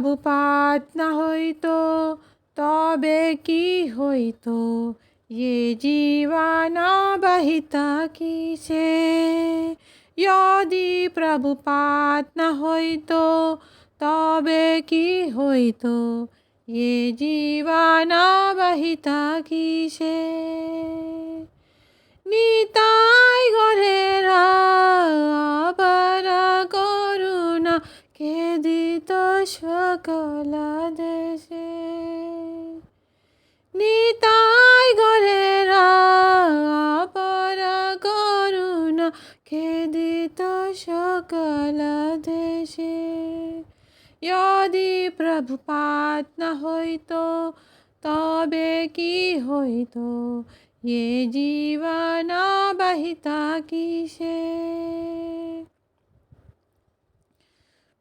প্রভুপাদ না হইতো তবে কি হইতো, ये जीवन बहिता किसे। यदि प्रभुपाद न হইতো তবে কি হইতো, ये जीवन बहिता किसे। নিতাই ঘরের আবার করুণা কে দিত সকল দেশে। নিতাই ঘরের আবার করুণা কে দিত সকল দেশে। यदि प्रभुपाद न হইতো তবে কি হইতো, ये जीवन बहिता किसे।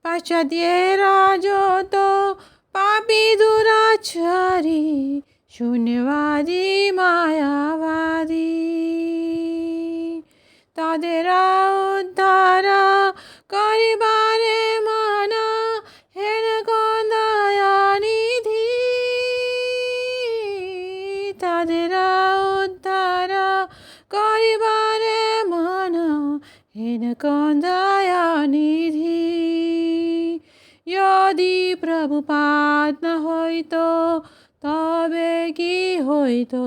পাশ্চাত্যেরা যত পাপী দুরাচারী, শূন্যবাদী মায়াবাদী, তাদের উদ্ধার করিবারে মানা হেন কোন দয়ানিধি। তাদের উদ্ধার করিবারে মানা হেন কোন দয়ানিধি। यदि प्रभुपाद न হইতো তবে কি হইতো,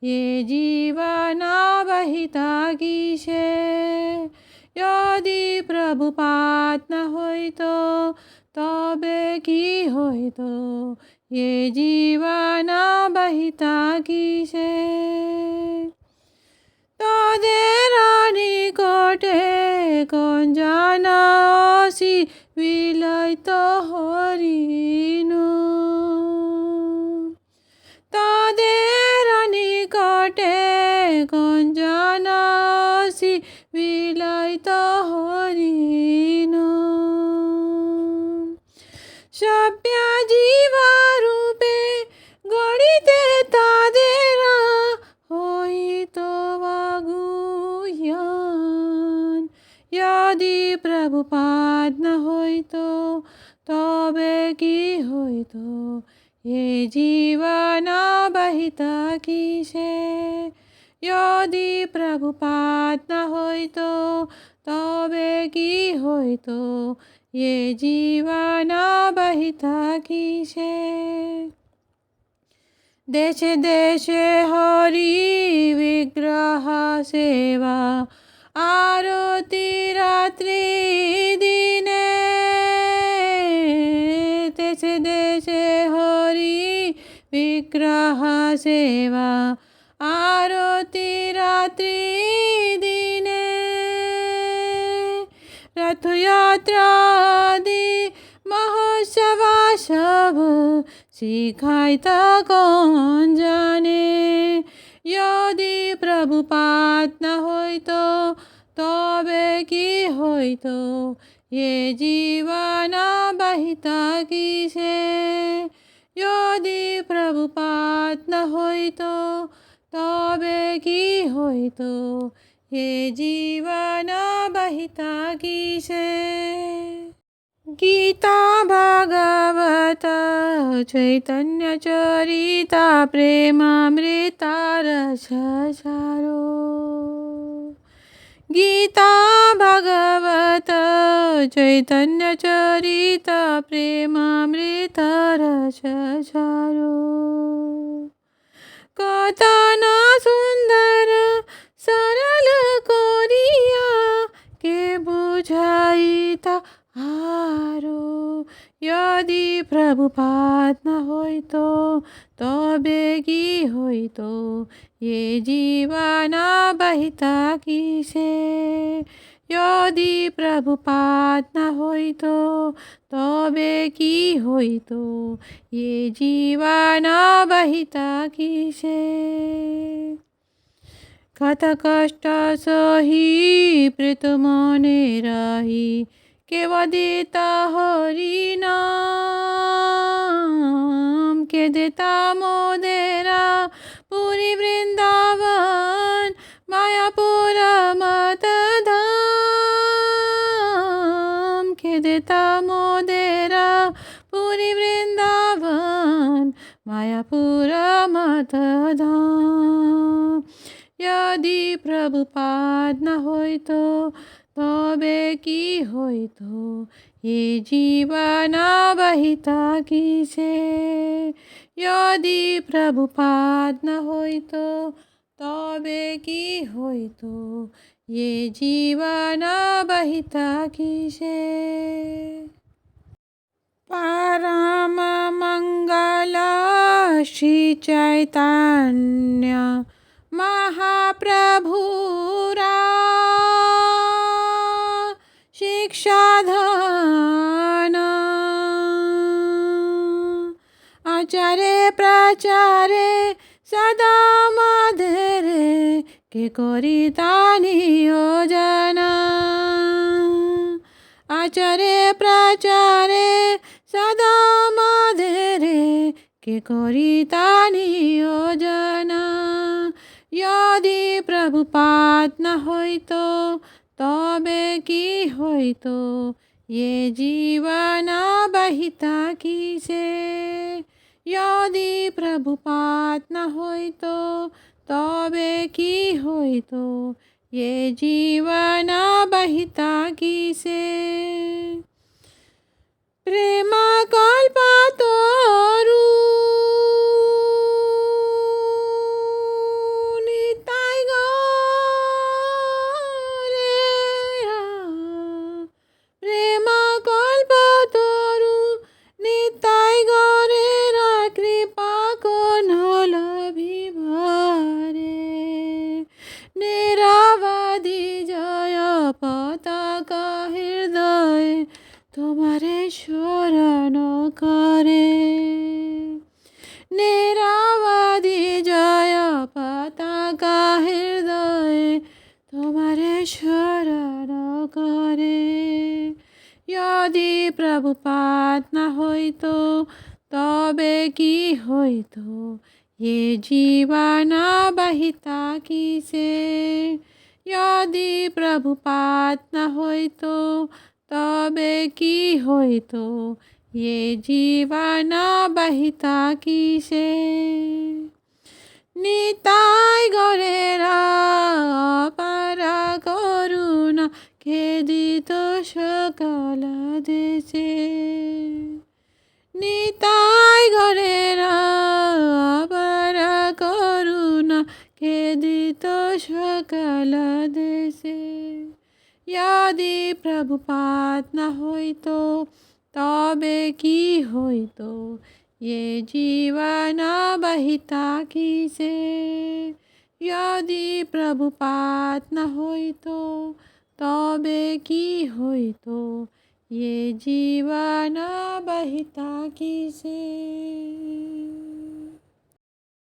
ये जीवन बहिता किसे। यदि प्रभुपाद न হইতো তবে কি হইতো, ये जीवन बहिता किसे। তাদের নিকটে কোন জানাসি বিলাইত হরিণ। তাদের নিকটে কোন জানাসি বিলাইত হরিণ। সভ্য জীবারূপে গড়িতে তাদের হইত বাগুয়ান। यदि प्रभुपाद न হইতো তবে কি হইতো, ये जीवन बहिता किसे। यदि प्रभुपाद न হইতো তবে কি হইতো, ये जीवन बहिता किसे। देशे देशे हरि विग्रह सेवा, आरती रात्रि दिने। देशे देशे हरि विग्रह सेवा, आरती रात्रि दिने। रथयात्रा आदि महोत्सव सब শিখাইতা কোন জানে। यदि प्रभुपाद न হইতো তবে কি হইতো, ये जीवन बहिता किसे। यदि प्रभुपाद न হইতো তবে কি হইতো, ये जीवन बहिता किसे। गीता भागवत चैतन्य चरिता प्रेमामृत रस सारो। गीता भागवत चैतन्य चरिता प्रेमामृत रस सारो। कथन सुंदर सरल करिया के बुझाइता आरो। यदि प्रभुपाद न হইতো তবে কি হইতো, ये जीवन बहिता किसे। यदि प्रभुपाद न হইতো তবে কি হইতো, ये जीवन बहिता किसे। कथ कष्ट सही प्रीत मने रही, के वदिता हरि नाम। के देता मोदेरा पुरी वृंदावन, मायापुर मत धाम। के देता मोदेरा पुरी मायापुर मत धाम। यदि प्रभुपाद न होइतो तबे की होइतो ये जीवन बहिता किसे। यदि प्रभुपाद न होइतो तबे की होइतो ये जीवन बहिता किसे। परम मंगल श्री चैतन्य महाप्रभुरा शिक्षाधन आचार्य प्रचारे सदा मधुरे के करिता नियोजना। आचार्य प्रचारे सदा मधुरे के करिता नियोजना। यदि प्रभुपाद न होइतो तबे की होइतो ये जीवन बहिता किसे। यदि प्रभुपाद न होइतो तबे की होइतो ये जीवन बहिता किसे। प्रेम कल्पतरु निताय गौरेरा। प्रेम कल्पतरु निताय गौरेरा कृपा को नलभि भरे। निरवधि जय पताका हृदय तुम्हारे शरण करे। निरवधि जय पताका हृदय तुम्हारे शरण करे। यदि प्रभुपाद न होइतो तबे की होइतो ये जीवन बहिता किसे। यदि प्रभुपाद न होइतो तबे की होइतो ये जीवन बहिता किसे। निताय गौरेरा अपार करुणा खेदित सकल देशे। निताय गौरेरा अपार करुणा खेदित सकल देशे। यदि प्रभुपाद न होइतो तबे की होइतो ये जीवन बहिता किसे। यदि प्रभुपाद न होइतो तबे की होइतो ये जीवन बहिता किसे।